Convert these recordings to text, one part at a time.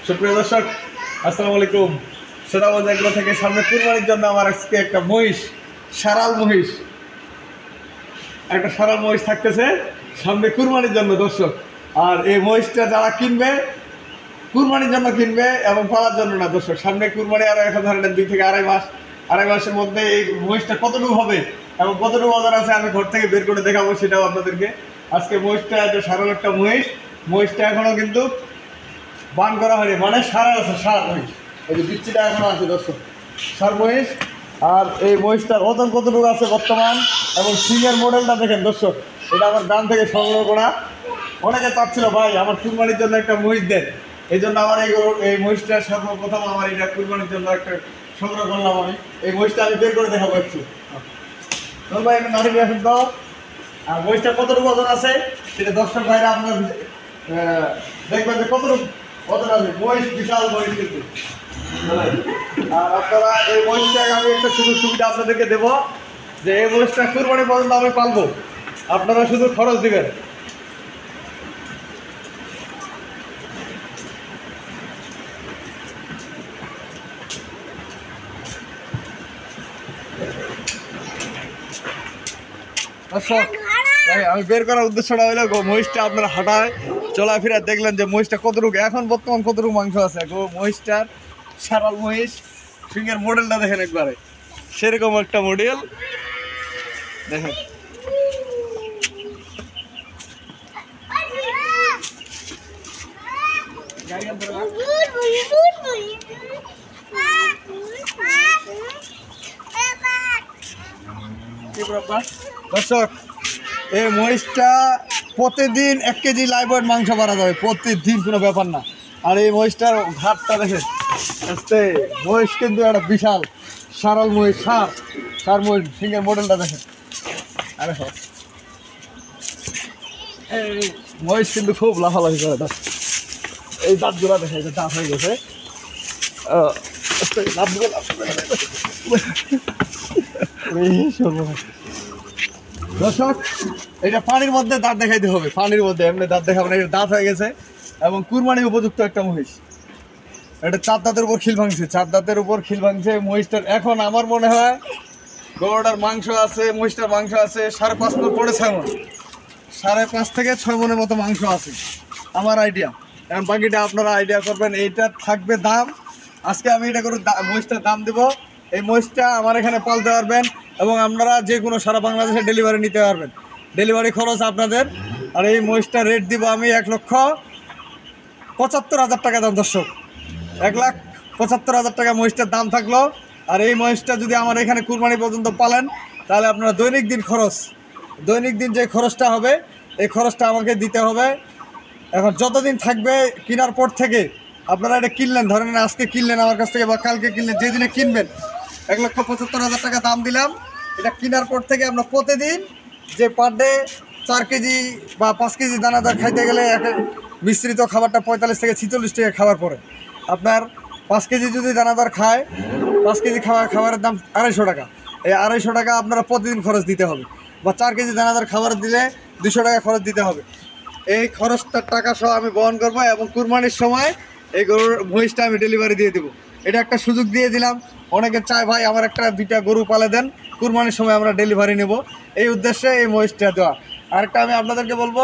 সুপ্রিয় দর্শক, আসসালামু আলাইকুম। সেরাগঞ্জ এগুলো থেকে সামনে কুরবানির জন্য আমার আজকে একটা মহিষ, সারাল মহিষ, একটা সারাল মহিষ থাকতেছে সামনে কুরবানির জন্য দর্শক। আর এই মহিষটা যারা কিনবে কুরবানির জন্য কিনবে এবং পালার জন্য না দর্শক। সামনে কুরবানি আরও এখন ধরেন 2 থেকে আড়াই মাসের মধ্যে এই মহিষটা কতটুকু হবে এবং কতটুকু ওজন আছে আমি ঘর থেকে বের করে দেখাবো সেটাও আপনাদেরকে। আজকে মহিষটা একটা সারাল একটা মহিষটা এখনও কিন্তু বান করা হয়নি, মানে সারা আছে, সার মহিষ। এই যে বিচ্ছিটা এখনও আছে দর্শক, সার মহিষ। আর এই মহিষটার ওজন কতটুকু আছে বর্তমান এবং সিংয়ের মডেলটা দেখেন দর্শক। এটা আমার গ্রাম থেকে সংগ্রহ করা। অনেকে চাচ্ছিল ভাই আমার কুরবানির জন্য একটা মহিষ দেন, এই জন্য আমার এই মহিষটা সর্বপ্রথম আমার এটা কুরবানির জন্য একটা সংগ্রহ করলাম আমি। এই মহিষটা আমি বের করে দেখাবো একটু। ভাই একটা নারী আসেন তো। আর মহিষটা কতটুকু ওজন আছে সেটা দর্শক ভাইরা আপনার দেখবেন যে কতটুকু ওজন আছে। মহিষ বিশাল মহিষ কিন্তু। আর আপনারা এই মহিষটাকে আমি একটা সুযোগ সুবিধা আপনাদেরকে দেবো যে এই মহিষটা কুরবানি পর্যন্ত আমি পালবো, আপনারা শুধু খরচ দিবেন। আমি বের করার উদ্দেশ্যটা হইলো মহিষটা আপনারা হাঁটায় চলাফেরা দেখলেন যে মহিষটা কতটুকু এখন বর্তমান কতটুকু মাংস আছে। মহিষটার সারাল মহিষ, সিংয়ের মডেলটা দেখেন একবারে সেরকম একটা মডেল দেখেন। দর্শক এই মহিষটা প্রতিদিন 1 কেজি লাইভ ওয়েট মাংস বাড়া যাবে, প্রতিদিন, কোনো ব্যাপার না। আর এই মহিষটার ঘাটটা দেখেন, মহিষ কিন্তু একটা বিশাল সারাল মহিষ, সার মহিষ, সিংহের মডেলটা দেখেন। আরে এই মহিষ কিন্তু খুব লাফালাফি করে। এই দাঁতগুলা দেখে, যে দাঁত হয়ে গেছে দর্শক। এটা পানির মধ্যে দাঁত দেখাইতে হবে, পানির মধ্যে এমনি দাঁত দেখাবে না, এটা দাঁত হয়ে গেছে এবং কুরবানি উপযুক্ত একটা মহিষ। এটা 4 দাঁতের উপর খিল ভাঙছে, 4 দাঁতের উপর খিল ভাঙছে মহিষটার। এখন আমার মনে হয় গরুটার মাংস আছে, মহিষটার মাংস আছে 5.5 মণ পড়ে 6 মণ, 5.5 থেকে 6 মণের মতো মাংস আছে আমার আইডিয়া। এখন বাকিটা আপনারা আইডিয়া করবেন। এইটা থাকবে দাম, আজকে আমি এটা করে মহিষটার দাম দেবো। এই মহিষটা আমার এখানে পালতে পারবেন এবং আপনারা যে কোনো সারা বাংলাদেশে ডেলিভারি নিতে পারবেন, ডেলিভারি খরচ আপনাদের। আর এই মহিষটার রেট দিব আমি 1,75,000 টাকা দাম দর্শক। 1,75,000 টাকা মহিষটার দাম থাকলো। আর এই মহিষটা যদি আমার এখানে কুরবানি পর্যন্ত পালেন তাহলে আপনারা দৈনিক দিন যে খরচটা হবে এই খরচটা আমাকে দিতে হবে। এখন যতদিন থাকবে কেনার পর থেকে আপনারা এটা কিনলেন, ধরেন আজকে কিনলেন আমার কাছ থেকে বা কালকে কিনলেন, যেদিনে কিনবেন 1,75,000 টাকা দাম দিলাম। এটা কেনার পর থেকে আপনার প্রতিদিন যে পার ডে 4 কেজি বা 5 কেজি দানাদার খাইতে গেলে মিশ্রিত খাবারটা 45 থেকে 46 টাকা খাওয়ার পরে আপনার 5 কেজি যদি দানাদার খায়, 5 কেজি খাবারের দাম 250 টাকা। এই 250 টাকা আপনারা প্রতিদিন খরচ দিতে হবে, বা 4 কেজি দানাদার খাবার দিলে 200 টাকা খরচ দিতে হবে। এই খরচটার টাকা সহ আমি বহন করবো এবং কুরবানির সময় এই গরুর মহিষটা আমি ডেলিভারি দিয়ে দেবো। এটা একটা সুযোগ দিয়ে দিলাম। অনেকে চায় ভাই আমার একটা 2টা গরু পালে দেন, কুরবানির সময় আমরা ডেলিভারি নেব, এই উদ্দেশ্যে এই মহিষটা দেওয়া। আরেকটা আমি আপনাদেরকে বলবো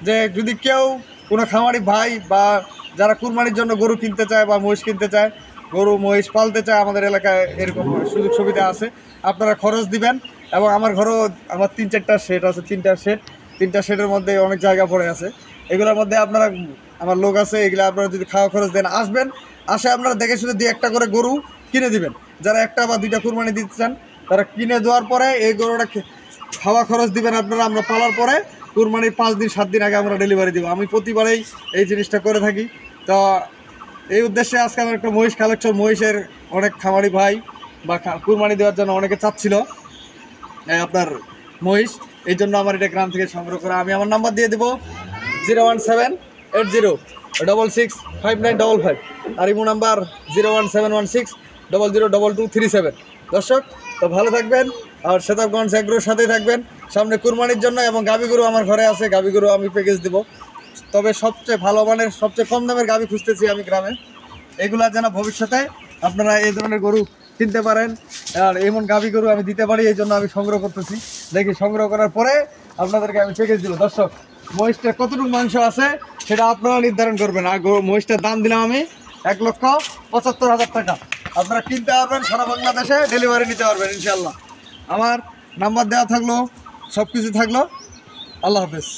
যে যদি কেউ কোনো খামারি ভাই বা যারা কুরবানির জন্য গরু কিনতে চায় বা মহিষ কিনতে চায়, গরু মহিষ পালতে চায়, আমাদের এলাকায় এরকম সুযোগ সুবিধা আছে। আপনারা খরচ দিবেন এবং আমার ঘরেও আমার 3-4টা শেড আছে, 3টা শেডের মধ্যে অনেক জায়গা পড়ে আছে। এগুলোর মধ্যে আপনারা আমার লোক আছে, এগুলো আপনারা যদি খাওয়া খরচ দেন আসে আপনারা দেখে শুনে 2-1টা করে গরু কিনে দিবেন। যারা 1টা বা 2টা কুরবানি দিতে চান তারা কিনে দেওয়ার পরে এই গরুটা খাওয়া খরচ দিবেন আপনারা। আমরা পালার পরে কুরবানির 5 দিন 7 দিন আগে আমরা ডেলিভারি দেবো। আমি প্রতিবারেই এই জিনিসটা করে থাকি। তো এই উদ্দেশ্যে আজকে আমার একটা মহিষ কালেকশন, মহিষের অনেক খামারি ভাই বা কুরবানি দেওয়ার জন্য অনেকে চাচ্ছিল আপনার মহিষ, এই জন্য আমার এটা গ্রাম থেকে সংগ্রহ করা। আমি আমার নাম্বার দিয়ে দেবো 01780665955 আর ইমো নাম্বার 01716002237। দর্শক তো ভালো থাকবেন আর সেতাবগঞ্জ এগ্রোর সাথেই থাকবেন। সামনে কুরবানির জন্য এবং গাভী গরু আমার ঘরে আছে, গাভী গরু আমি প্যাকেজ দেবো। তবে সবচেয়ে ভালো মানের সবচেয়ে কম দামের গাভী খুঁজতেছি আমি গ্রামে। এগুলা যেন ভবিষ্যতে আপনারা এই ধরনের গরু কিনতে পারেন, আর এমন গাভী গরু আমি দিতে পারি, এই জন্য আমি সংগ্রহ করতেছি। দেখি সংগ্রহ করার পরে আপনাদেরকে আমি প্যাকেজ দিব। দর্শক, মহিষটার কতটুকু মাংস আছে সেটা আপনারা নির্ধারণ করবেন। আর মহিষটার দাম দিলাম আমি 1,75,000 টাকা। আপনারা কিনতে পারবেন, সারা বাংলাদেশে ডেলিভারি নিতে পারবেন ইনশাল্লাহ। আমার নাম্বার দেওয়া থাকলো, সব কিছু থাকলো। আল্লাহ হাফেজ।